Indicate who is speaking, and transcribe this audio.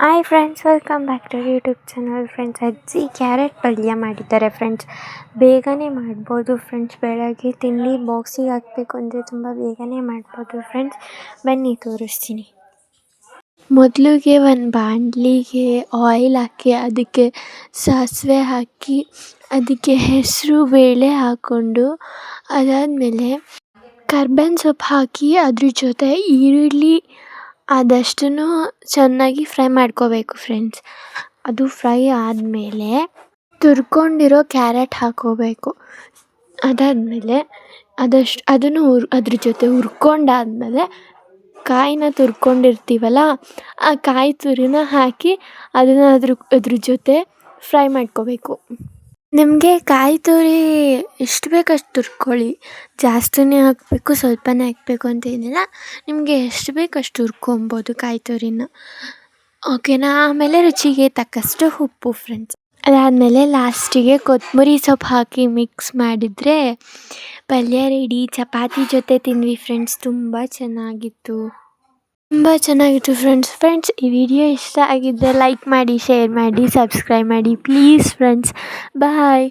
Speaker 1: Hi friends, welcome back to YouTube channel. Friends, ಅಜ್ಜಿ carrot ಪಲ್ಯ ಮಾಡಿದ್ದಾರೆ ಫ್ರೆಂಡ್ಸ್. ಬೇಗನೆ ಮಾಡ್ಬೋದು ಫ್ರೆಂಡ್ಸ್. ಬೆಳಗ್ಗೆ ತಿಂಡಿ ಬಾಕ್ಸಿಗೆ ಹಾಕಬೇಕು ಅಂದರೆ ತುಂಬ ಬೇಗನೆ ಮಾಡ್ಬೋದು ಫ್ರೆಂಡ್ಸ್. ಬನ್ನಿ ತೋರಿಸ್ತೀನಿ. ಮೊದಲಿಗೆ ಒಂದು ಬಾಣಲಿಗೆ ಆಯಿಲ್ ಹಾಕಿ ಅದಕ್ಕೆ ಸಾಸಿವೆ ಹಾಕಿ ಅದಕ್ಕೆ ಹೆಸರು ಬೇಳೆ ಹಾಕ್ಕೊಂಡು ಅದಾದಮೇಲೆ ಕರ್ಬೇವಿನ ಸೊಪ್ಪು ಹಾಕಿ ಅದ್ರ ಜೊತೆ ಈರುಳ್ಳಿ ಆದಷ್ಟನ್ನು ಚೆನ್ನಾಗಿ ಫ್ರೈ ಮಾಡ್ಕೋಬೇಕು ಫ್ರೆಂಡ್ಸ್. ಅದು ಫ್ರೈ ಆದಮೇಲೆ ತುರ್ಕೊಂಡಿರೋ ಕ್ಯಾರೆಟ್ ಹಾಕ್ಕೋಬೇಕು. ಅದಾದಮೇಲೆ ಅದನ್ನು ಅದ್ರ ಜೊತೆ ಹುರ್ಕೊಂಡಾದ್ಮೇಲೆ ಕಾಯಿನ ತುರ್ಕೊಂಡಿರ್ತೀವಲ್ಲ, ಆ ಕಾಯಿ ತುರಿನ ಹಾಕಿ ಅದನ್ನು ಅದ್ರ ಜೊತೆ ಫ್ರೈ ಮಾಡ್ಕೋಬೇಕು. ನಿಮಗೆ ಕಾಯಿ ತುರಿ ಎಷ್ಟು ಬೇಕು ಅಷ್ಟು ತುರ್ಕೊಳ್ಳಿ. ಜಾಸ್ತಿನೇ ಹಾಕಬೇಕು, ಸ್ವಲ್ಪನೇ ಹಾಕಬೇಕು ಅಂತೇನಿಲ್ಲ. ನಿಮಗೆ ಎಷ್ಟು ಬೇಕು ಅಷ್ಟು ಹುರ್ಕೊಬೋದು ಕಾಯಿ ತುರಿನ. ಓಕೆನಾ? ಆಮೇಲೆ ರುಚಿಗೆ ತಕ್ಕಷ್ಟು ಉಪ್ಪು ಫ್ರೆಂಡ್ಸ್. ಅದಾದಮೇಲೆ ಲಾಸ್ಟಿಗೆ ಕೊತ್ತಂಬರಿ ಸೊಪ್ಪು ಹಾಕಿ ಮಿಕ್ಸ್ ಮಾಡಿದರೆ ಪಲ್ಯ ರೆಡಿ. ಚಪಾತಿ ಜೊತೆ ತಿಂದ್ವಿ ಫ್ರೆಂಡ್ಸ್. ತುಂಬ ಚೆನ್ನಾಗಿತ್ತು ಫ್ರೆಂಡ್ಸ್. ಈ ವಿಡಿಯೋ ಇಷ್ಟ ಆಗಿದ್ದರೆ ಲೈಕ್ ಮಾಡಿ, ಶೇರ್ ಮಾಡಿ, ಸಬ್ಸ್ಕ್ರೈಬ್ ಮಾಡಿ ಪ್ಲೀಸ್ ಫ್ರೆಂಡ್ಸ್. ಬಾಯ್.